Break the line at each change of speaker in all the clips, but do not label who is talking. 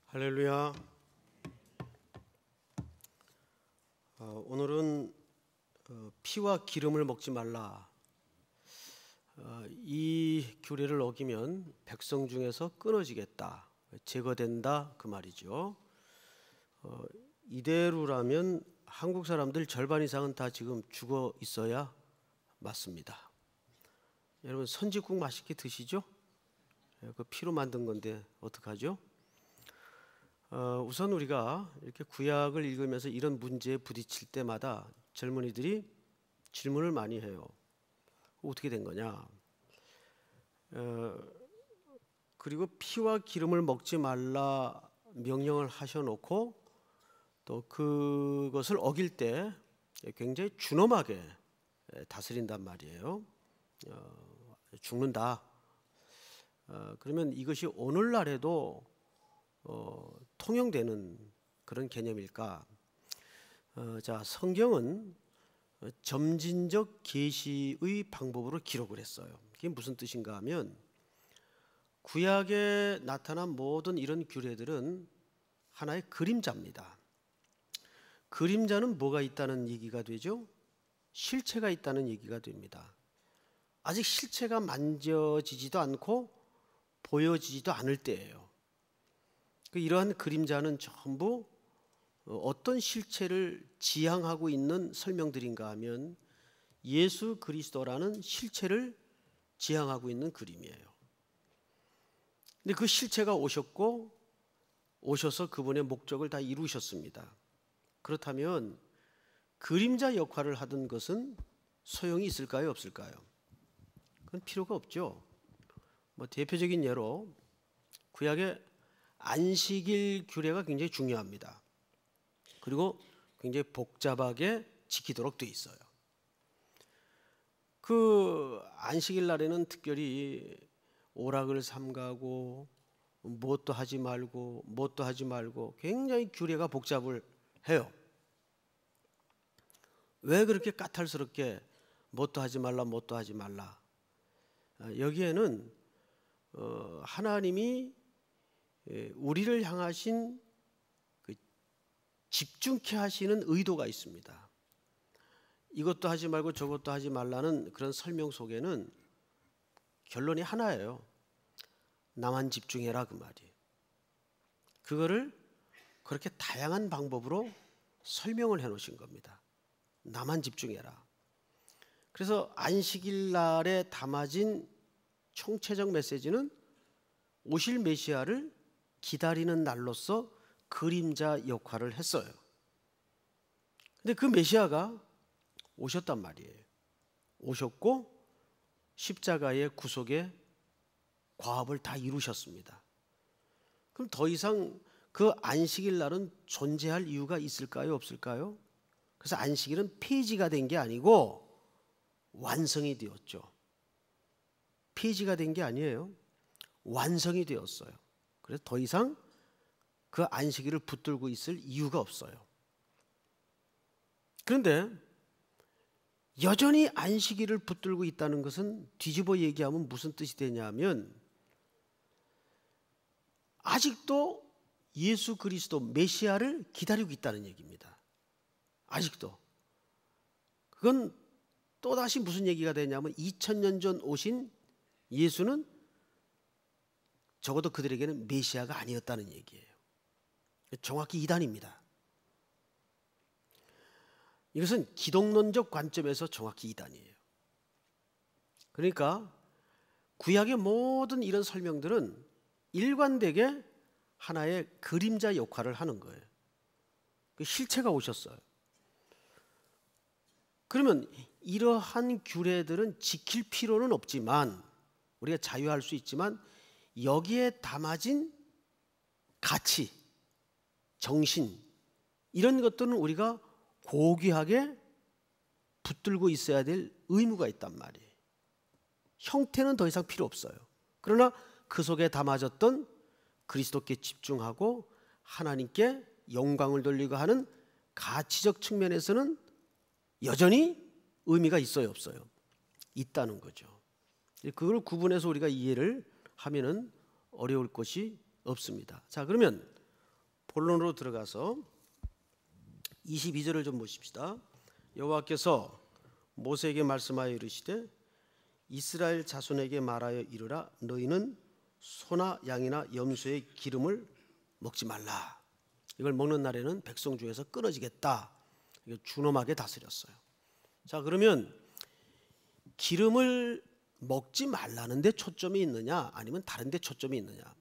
할렐루야. 오늘은 피와 기름을 먹지 말라. 이 규례를 어기면 백성 중에서 끊어지겠다, 제거된다, 그 말이죠. 이대로라면 한국 사람들 절반 이상은 다 지금 죽어 있어야 맞습니다. 여러분, 선지국 맛있게 드시죠? 그 피로 만든 건데 어떡하죠? 우선 우리가 이렇게 구약을 읽으면서 이런 문제에 부딪힐 때마다 젊은이들이 질문을 많이 해요. 어떻게 된 거냐? 그리고 피와 기름을 먹지 말라 명령을 하셔놓고 또 그것을 어길 때 굉장히 준엄하게 다스린단 말이에요. 죽는다. 그러면 이것이 오늘날에도 통용되는 그런 개념일까? 자, 성경은 점진적 계시의 방법으로 기록을 했어요. 그게 무슨 뜻인가 하면 구약에 나타난 모든 이런 규례들은 하나의 그림자입니다. 그림자는 뭐가 있다는 얘기가 되죠? 실체가 있다는 얘기가 됩니다. 아직 실체가 만져지지도 않고 보여지지도 않을 때예요. 이러한 그림자는 전부 어떤 실체를 지향하고 있는 설명들인가 하면 예수 그리스도라는 실체를 지향하고 있는 그림이에요. 근데 그 실체가 오셔서 그분의 목적을 다 이루셨습니다. 그렇다면 그림자 역할을 하던 것은 소용이 있을까요, 없을까요? 그건 필요가 없죠. 대표적인 예로 구약의 안식일 규례가 굉장히 중요합니다. 그리고 굉장히 복잡하게 지키도록 돼 있어요. 그 안식일 날에는 특별히 오락을 삼가고 무엇도 하지 말고 굉장히 규례가 복잡을 해요. 왜 그렇게 까탈스럽게 무엇도 하지 말라? 여기에는 하나님이 우리를 향하신 그 집중케 하시는 의도가 있습니다. 이것도 하지 말고 저것도 하지 말라는 그런 설명 속에는 결론이 하나예요. 나만 집중해라, 그 말이에요. 그거를 그렇게 다양한 방법으로 설명을 해놓으신 겁니다. 나만 집중해라. 그래서 안식일 날에 담아진 총체적 메시지는 오실 메시아를 기다리는 날로서 그림자 역할을 했어요. 근데 그 메시아가 오셨단 말이에요. 오셨고 십자가의 구속의 과업을 다 이루셨습니다. 그럼 더 이상 그 안식일 날은 존재할 이유가 있을까요, 없을까요? 그래서 안식일은 폐지가 된 게 아니고 완성이 되었죠. 폐지가 된 게 아니에요. 완성이 되었어요. 그래서 더 이상 그 안식일을 붙들고 있을 이유가 없어요. 그런데 여전히 안식일을 붙들고 있다는 것은 뒤집어 얘기하면 무슨 뜻이 되냐면 아직도 예수 그리스도 메시아를 기다리고 있다는 얘기입니다. 아직도. 그건 또다시 무슨 얘기가 되냐면 2000년 전 오신 예수는 적어도 그들에게는 메시아가 아니었다는 얘기예요. 정확히 이단입니다. 이것은 기독론적 관점에서 정확히 이단이에요. 그러니까 구약의 모든 이런 설명들은 일관되게 하나의 그림자 역할을 하는 거예요. 실체가 오셨어요. 그러면 이러한 규례들은 지킬 필요는 없지만 우리가 자유할 수 있지만 여기에 담아진 가치, 정신 이런 것들은 우리가 고귀하게 붙들고 있어야 될 의무가 있단 말이에요. 형태는 더 이상 필요 없어요. 그러나 그 속에 담아졌던 그리스도께 집중하고 하나님께 영광을 돌리고 하는 가치적 측면에서는 여전히 의미가 있어요, 없어요? 있다는 거죠. 그걸 구분해서 우리가 이해를 하면은 어려울 것이 없습니다. 자, 그러면 본론으로 들어가서 22절을 좀 보십시다. 여호와께서 모세에게 말씀하여 이르시되 이스라엘 자손에게 말하여 이르라 너희는 소나 양이나 염소의 기름을 먹지 말라. 이걸 먹는 날에는 백성 중에서 끊어지겠다. 이거 준엄하게 다스렸어요. 자, 그러면 기름을 먹지 말라는 데 초점이 있느냐 아니면 다른 데 초점이 있느냐?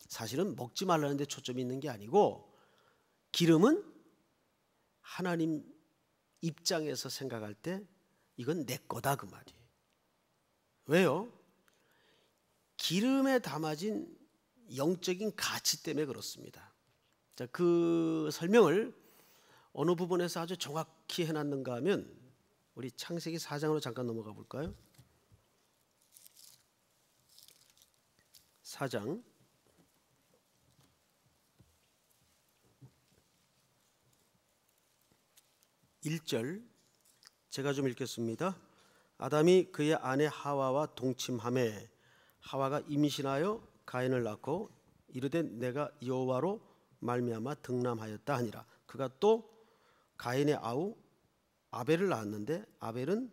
사실은 먹지 말라는 데 초점이 있는 게 아니고 기름은 하나님 입장에서 생각할 때 이건 내 거다 그 말이에요. 왜요? 기름에 담아진 영적인 가치 때문에 그렇습니다. 자, 그 설명을 어느 부분에서 아주 정확히 해놨는가 하면 우리 창세기 4장으로 잠깐 넘어가 볼까요? 4장 1절 제가 좀 읽겠습니다. 아담이 그의 아내 하와와 동침하매 하와가 임신하여 가인을 낳고 이르되 내가 여호와로 말미암아 등남하였다 하니라. 그가 또 가인의 아우 아벨을 낳았는데 아벨은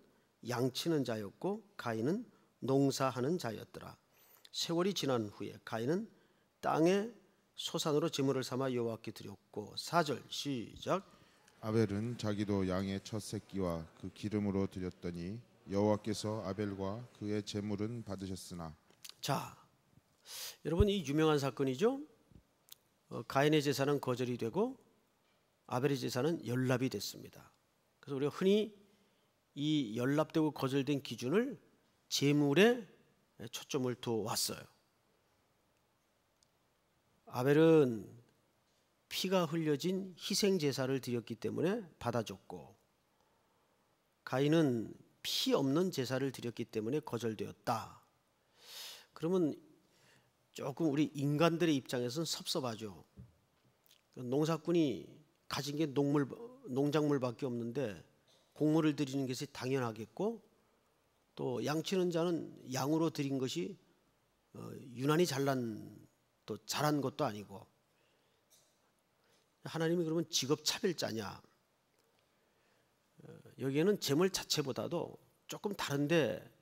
양치는 자였고 가인은 농사하는 자였더라. 세월이 지난 후에 가인은 땅에 소산으로 제물을 삼아 여호와께 드렸고 4절 시작.
아벨은 자기도 양의 첫 새끼와 그 기름으로 드렸더니 여호와께서 아벨과 그의 제물은 받으셨으나.
자, 여러분 이 유명한 사건이죠. 가인의 제사는 거절이 되고 아벨의 제사는 연납이 됐습니다. 그래서 우리가 흔히 이 연납되고 거절된 기준을 제물에 초점을 두어 왔어요. 아벨은 피가 흘려진 희생 제사를 드렸기 때문에 받아줬고 가인은 피 없는 제사를 드렸기 때문에 거절되었다. 그러면 조금 우리 인간들의 입장에서는 섭섭하죠. 농사꾼이 가진 게 농작물밖에 없는데 곡물을 드리는 것이 당연하겠고 또 양치는 자는 양으로 드린 것이 유난히 또 잘한 것도 아니고 하나님이 그러면 직업 차별자냐? 여기에는 제물 자체보다도 조금 다른데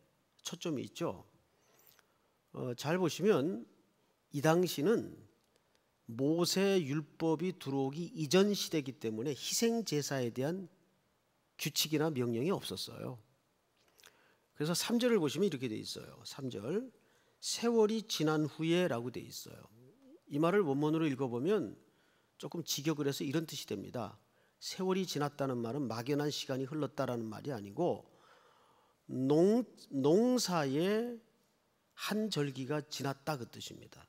초점이 있죠. 잘 보시면 이 당시는 모세 율법이 들어오기 이전 시대이기 때문에 희생 제사에 대한 규칙이나 명령이 없었어요. 그래서 3절을 보시면 이렇게 돼 있어요. 3절 세월이 지난 후에라고 돼 있어요. 이 말을 원문으로 읽어보면 조금 직역을 해서 이런 뜻이 됩니다. 세월이 지났다는 말은 막연한 시간이 흘렀다라는 말이 아니고 농사의 한 절기가 지났다 그 뜻입니다.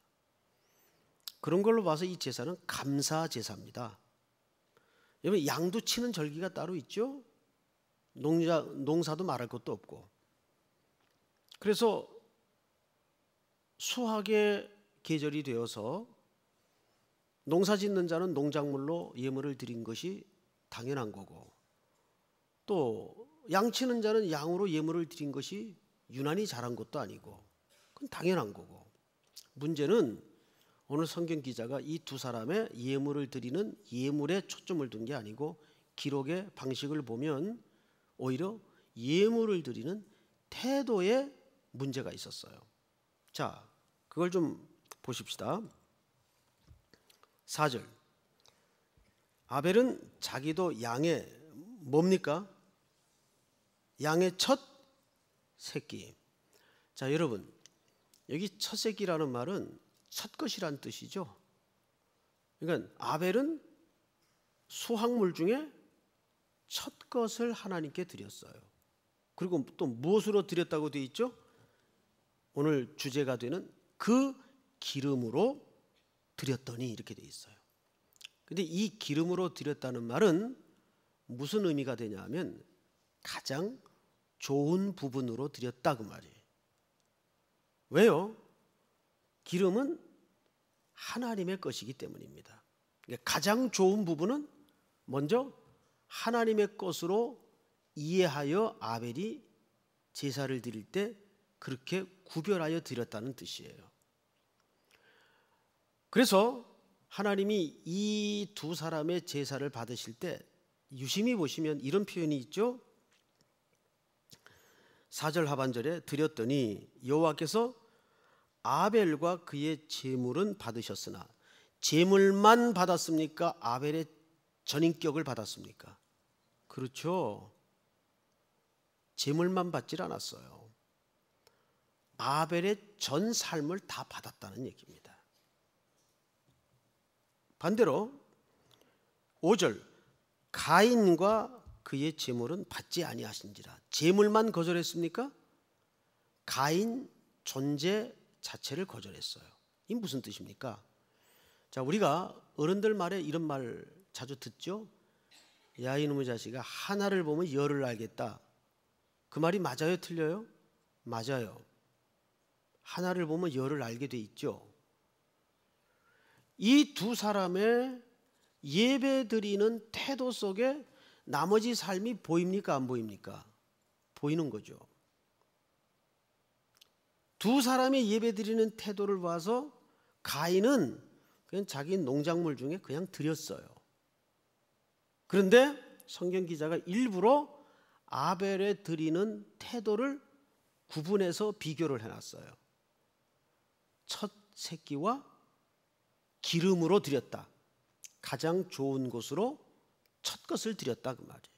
그런 걸로 봐서 이 제사는 감사 제사입니다. 여러분 양도 치는 절기가 따로 있죠. 농사도 말할 것도 없고. 그래서 수확의 계절이 되어서 농사 짓는 자는 농작물로 예물을 드린 것이 당연한 거고 또 양치는 자는 양으로 예물을 드린 것이 유난히 잘한 것도 아니고 그건 당연한 거고 문제는 오늘 성경 기자가 이 두 사람의 예물을 드리는 예물에 초점을 둔 게 아니고 기록의 방식을 보면 오히려 예물을 드리는 태도에 문제가 있었어요. 자, 그걸 좀 보십시다. 4절 아벨은 자기도 양의 뭡니까? 양의 첫 새끼. 자, 여러분 여기 첫 새끼라는 말은 첫 것이란 뜻이죠. 그러니까 아벨은 수확물 중에 첫 것을 하나님께 드렸어요. 그리고 또 무엇으로 드렸다고 되어 있죠? 오늘 주제가 되는 그 기름으로 드렸더니 이렇게 되어 있어요. 근데 이 기름으로 드렸다는 말은 무슨 의미가 되냐면 가장 좋은 부분으로 드렸다 그 말이에요. 왜요? 기름은 하나님의 것이기 때문입니다. 그러니까 가장 좋은 부분은 먼저 하나님의 것으로 이해하여 아벨이 제사를 드릴 때 그렇게 구별하여 드렸다는 뜻이에요. 그래서 하나님이 이 두 사람의 제사를 받으실 때 유심히 보시면 이런 표현이 있죠. 4절 하반절에 드렸더니 여호와께서 아벨과 그의 제물은 받으셨으나, 제물만 받았습니까? 아벨의 전인격을 받았습니까? 그렇죠. 제물만 받질 않았어요. 아벨의 전 삶을 다 받았다는 얘기입니다. 반대로 5절 가인과 그의 제물은 받지 아니하신지라. 제물만 거절했습니까? 가인 존재 자체를 거절했어요. 이 무슨 뜻입니까? 자, 우리가 어른들 말에 이런 말 자주 듣죠. 야 이놈의 자식아, 하나를 보면 열을 알겠다. 그 말이 맞아요, 틀려요? 맞아요. 하나를 보면 열을 알게 돼 있죠. 이 두 사람의 예배 드리는 태도 속에 나머지 삶이 보입니까, 안 보입니까? 보이는 거죠. 두 사람의 예배 드리는 태도를 봐서 가인은 그냥 자기 농작물 중에 그냥 드렸어요. 그런데 성경 기자가 일부러 아벨에 드리는 태도를 구분해서 비교를 해놨어요. 첫 새끼와 기름으로 드렸다. 가장 좋은 것으로 첫 것을 드렸다, 그 말이에요.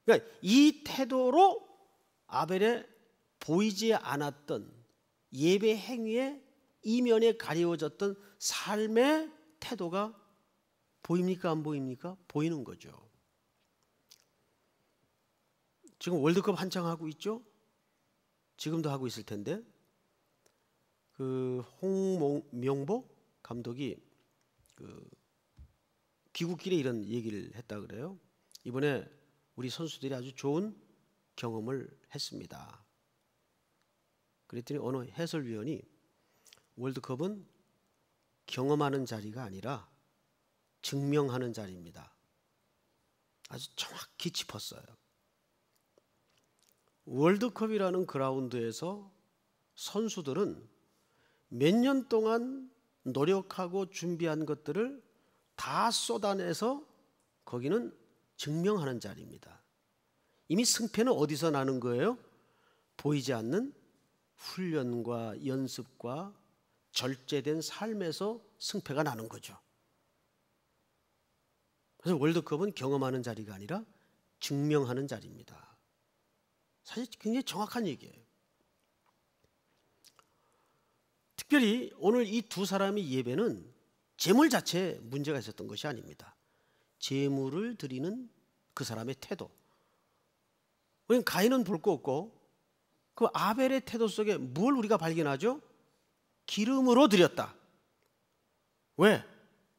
그러니까 이 태도로 아벨의 보이지 않았던 예배 행위의 이면에 가려워졌던 삶의 태도가 보입니까, 안 보입니까? 보이는 거죠. 지금 월드컵 한창 하고 있죠? 지금도 하고 있을 텐데, 그 홍명보 감독이 그 귀국길에 이런 얘기를 했다 그래요. 이번에 우리 선수들이 아주 좋은 경험을 했습니다. 그랬더니 어느 해설위원이 월드컵은 경험하는 자리가 아니라 증명하는 자리입니다. 아주 정확히 짚었어요. 월드컵이라는 그라운드에서 선수들은 몇 년 동안 노력하고 준비한 것들을 다 쏟아내서 거기는 증명하는 자리입니다. 이미 승패는 어디서 나는 거예요? 보이지 않는 훈련과 연습과 절제된 삶에서 승패가 나는 거죠. 그래서 월드컵은 경험하는 자리가 아니라 증명하는 자리입니다. 사실 굉장히 정확한 얘기예요. 특별히 오늘 이 두 사람의 예배는 제물 자체에 문제가 있었던 것이 아닙니다. 제물을 드리는 그 사람의 태도. 우리는 가인은 볼 거 없고 그 아벨의 태도 속에 뭘 우리가 발견하죠? 기름으로 드렸다. 왜?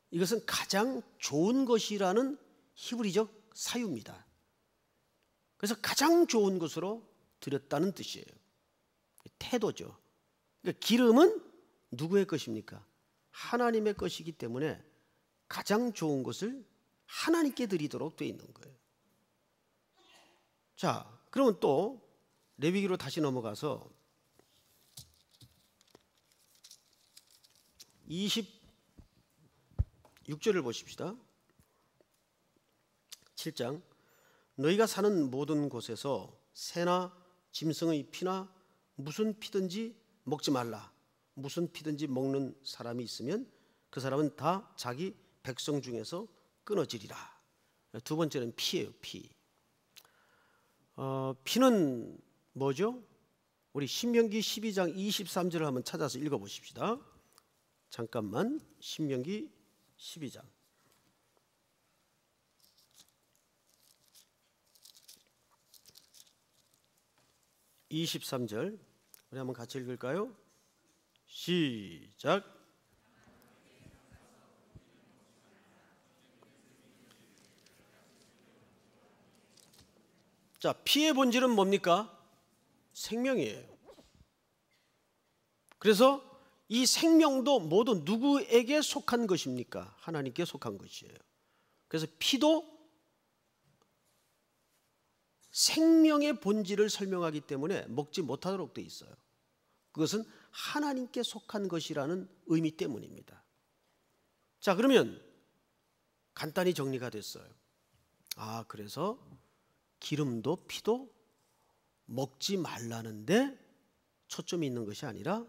이것은 가장 좋은 것이라는 히브리적 사유입니다. 그래서 가장 좋은 것으로 드렸다는 뜻이에요. 태도죠. 그러니까 기름은 누구의 것입니까? 하나님의 것이기 때문에 가장 좋은 것을 하나님께 드리도록 되어 있는 거예요. 자, 그러면 또 레위기로 다시 넘어가서 26절을 보십시다. 7장 너희가 사는 모든 곳에서 새나 짐승의 피나 무슨 피든지 먹지 말라. 무슨 피든지 먹는 사람이 있으면 그 사람은 다 자기 백성 중에서 끊어지리라. 두 번째는 피예요. 피. 피는 뭐죠? 우리 신명기 12장 23절을 한번 찾아서 읽어보십시다. 잠깐만. 신명기 12장 23절 우리 한번 같이 읽을까요? 시작. 자, 피의 본질은 뭡니까? 생명이에요. 그래서 이 생명도 모두 누구에게 속한 것입니까? 하나님께 속한 것이에요. 그래서 피도 생명의 본질을 설명하기 때문에 먹지 못하도록 되어 있어요. 그것은 하나님께 속한 것이라는 의미 때문입니다. 자, 그러면 간단히 정리가 됐어요. 그래서 기름도 피도 먹지 말라는데 초점이 있는 것이 아니라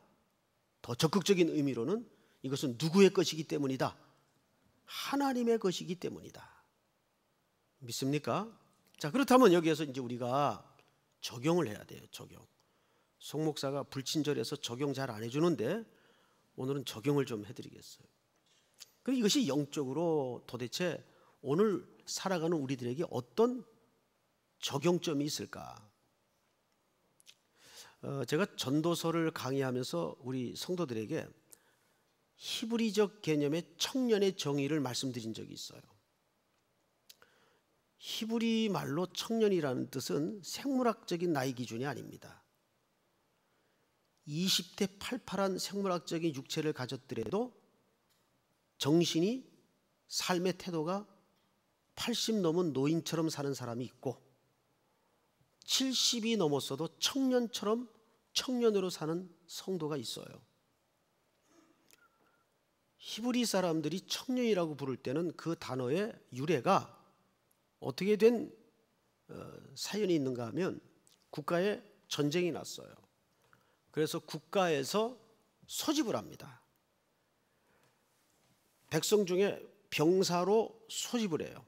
더 적극적인 의미로는 이것은 누구의 것이기 때문이다? 하나님의 것이기 때문이다. 믿습니까? 자, 그렇다면 여기에서 이제 우리가 적용을 해야 돼요. 적용. 송 목사가 불친절해서 적용 잘 안 해주는데 오늘은 적용을 좀 해드리겠어요. 그럼 이것이 영적으로 도대체 오늘 살아가는 우리들에게 어떤 적용점이 있을까? 제가 전도서를 강의하면서 우리 성도들에게 히브리적 개념의 청년의 정의를 말씀드린 적이 있어요. 히브리 말로 청년이라는 뜻은 생물학적인 나이 기준이 아닙니다. 20대 팔팔한 생물학적인 육체를 가졌더라도 정신이, 삶의 태도가 80 넘은 노인처럼 사는 사람이 있고 70이 넘었어도 청년처럼 청년으로 사는 성도가 있어요. 히브리 사람들이 청년이라고 부를 때는 그 단어의 유래가 어떻게 된 사연이 있는가 하면 국가에 전쟁이 났어요. 그래서 국가에서 소집을 합니다. 백성 중에 병사로 소집을 해요.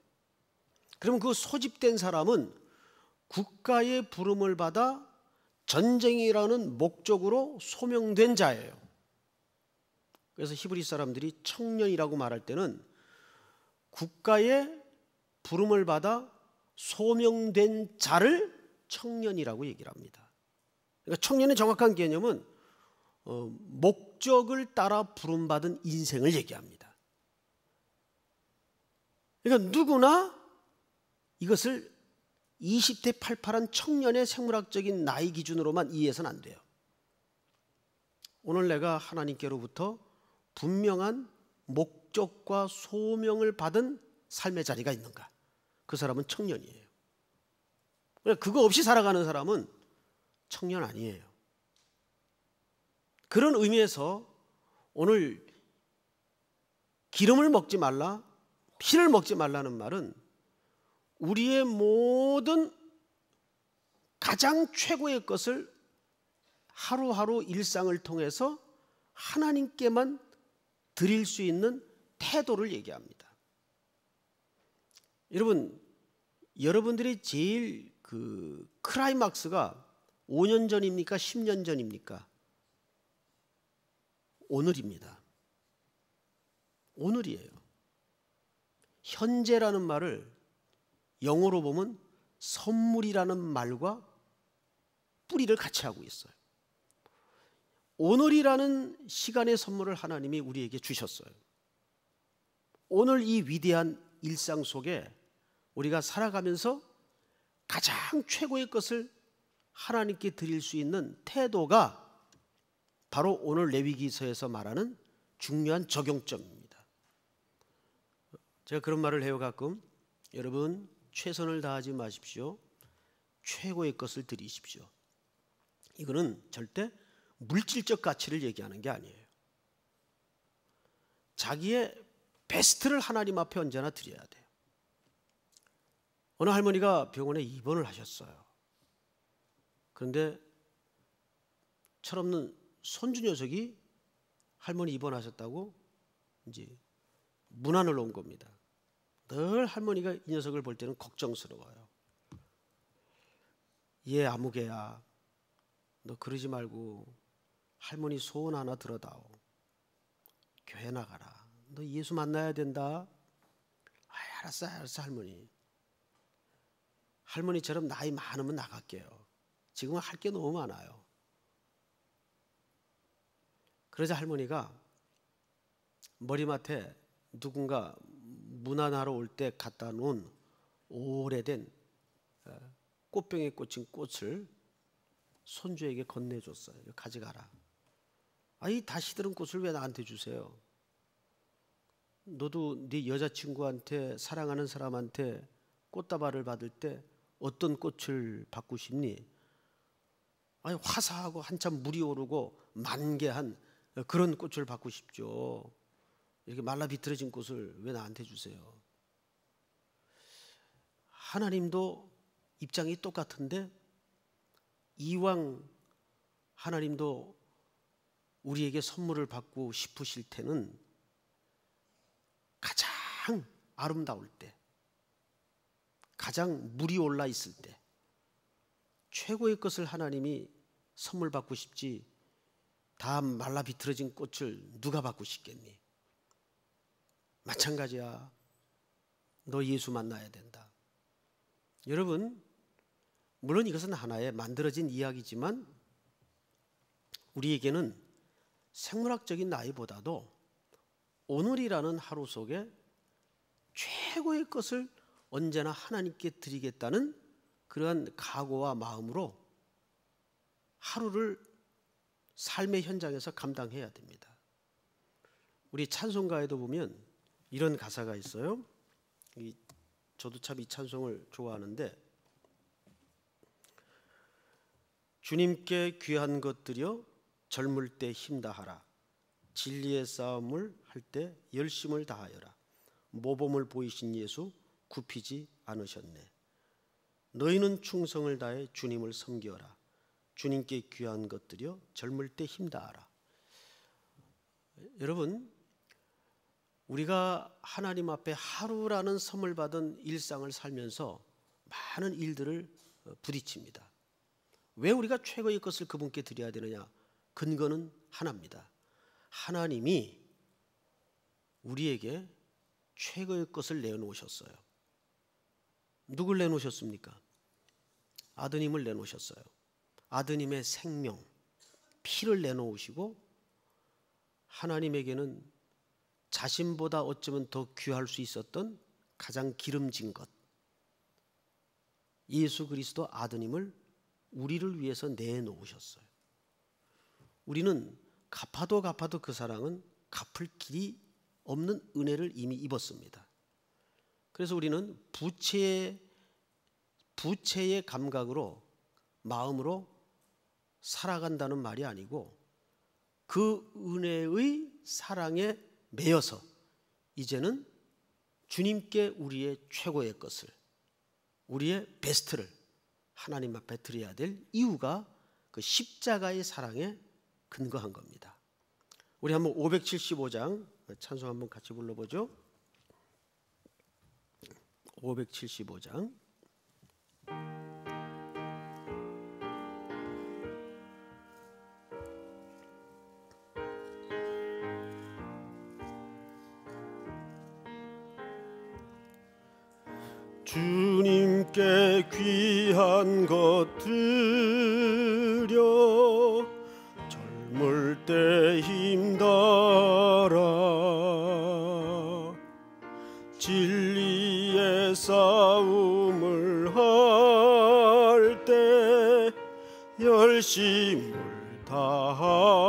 그러면 그 소집된 사람은 국가의 부름을 받아 전쟁이라는 목적으로 소명된 자예요. 그래서 히브리 사람들이 청년이라고 말할 때는 국가의 부름을 받아 소명된 자를 청년이라고 얘기를 합니다. 그러니까 청년의 정확한 개념은 목적을 따라 부름받은 인생을 얘기합니다. 그러니까 누구나 이것을 20대 팔팔한 청년의 생물학적인 나이 기준으로만 이해해서는 안 돼요. 오늘 내가 하나님께로부터 분명한 목적과 소명을 받은 삶의 자리가 있는가? 그 사람은 청년이에요. 그거 없이 살아가는 사람은 청년 아니에요. 그런 의미에서 오늘 기름을 먹지 말라, 피를 먹지 말라는 말은 우리의 모든 가장 최고의 것을 하루하루 일상을 통해서 하나님께만 드릴 수 있는 태도를 얘기합니다. 여러분, 여러분들이 제일 크라이막스가 5년 전입니까? 10년 전입니까? 오늘입니다. 오늘이에요. 현재라는 말을 영어로 보면 선물이라는 말과 뿌리를 같이 하고 있어요. 오늘이라는 시간의 선물을 하나님이 우리에게 주셨어요. 오늘 이 위대한 일상 속에 우리가 살아가면서 가장 최고의 것을 하나님께 드릴 수 있는 태도가 바로 오늘 레위기서에서 말하는 중요한 적용점입니다. 제가 그런 말을 해요. 가끔 여러분 최선을 다하지 마십시오. 최고의 것을 드리십시오. 이거는 절대 물질적 가치를 얘기하는 게 아니에요. 자기의 베스트를 하나님 앞에 언제나 드려야 돼요. 어느 할머니가 병원에 입원을 하셨어요. 그런데 철없는 손주 녀석이 할머니 입원하셨다고 이제 문안을 온 겁니다. 늘 할머니가 이 녀석을 볼 때는 걱정스러워요. 얘 아무개야, 너 그러지 말고 할머니 소원 하나 들어다오. 교회 나가라. 너 예수 만나야 된다. 알았어 할머니. 할머니처럼 나이 많으면 나갈게요. 지금은 할 게 너무 많아요. 그러자 할머니가 머리맡에 누군가 문안하러 올 때 갖다 놓은 오래된 꽃병에 꽂힌 꽃을 손주에게 건네줬어요. 가져가라. 이 다시 들은 꽃을 왜 나한테 주세요? 너도 네 여자친구한테, 사랑하는 사람한테 꽃다발을 받을 때 어떤 꽃을 받고 싶니? 화사하고 한참 물이 오르고 만개한 그런 꽃을 받고 싶죠. 이렇게 말라 비틀어진 꽃을 왜 나한테 주세요? 하나님도 입장이 똑같은데 이왕 하나님도 우리에게 선물을 받고 싶으실 때는 가장 아름다울 때, 가장 물이 올라 있을 때 최고의 것을 하나님이 선물 받고 싶지, 다 말라 비틀어진 꽃을 누가 받고 싶겠니? 마찬가지야. 너 예수 만나야 된다. 여러분, 물론 이것은 하나의 만들어진 이야기지만 우리에게는 생물학적인 나이보다도 오늘이라는 하루 속에 최고의 것을 언제나 하나님께 드리겠다는 그러한 각오와 마음으로 하루를 삶의 현장에서 감당해야 됩니다. 우리 찬송가에도 보면 이런 가사가 있어요. 저도 참 이 찬송을 좋아하는데, 주님께 귀한 것 드려 젊을 때 힘다하라. 진리의 싸움을 할 때 열심을 다하여라. 모범을 보이신 예수 굽히지 않으셨네. 너희는 충성을 다해 주님을 섬기어라. 주님께 귀한 것 드려 젊을 때 힘다하라. 여러분, 우리가 하나님 앞에 하루라는 선물 받은 일상을 살면서 많은 일들을 부딪힙니다. 왜 우리가 최고의 것을 그분께 드려야 되느냐? 근거는 하나입니다. 하나님이 우리에게 최고의 것을 내놓으셨어요. 누굴 내놓으셨습니까? 아드님을 내놓으셨어요. 아드님의 생명, 피를 내놓으시고, 하나님에게는 자신보다 어쩌면 더 귀할 수 있었던 가장 기름진 것, 예수 그리스도 아드님을 우리를 위해서 내놓으셨어요. 우리는 갚아도 그 사랑은 갚을 길이 없는 은혜를 이미 입었습니다. 그래서 우리는 부채의 감각으로, 마음으로 살아간다는 말이 아니고 그 은혜의 사랑에 매여서 이제는 주님께 우리의 최고의 것을, 우리의 베스트를 하나님 앞에 드려야 될 이유가 그 십자가의 사랑에 근거한 겁니다. 우리 한번 575장 찬송 한번 같이 불러보죠. 575장. 주님께 귀한 것 드려 젊을 때 힘다하라. 진리의 싸움을 할 때 열심을 다하여라.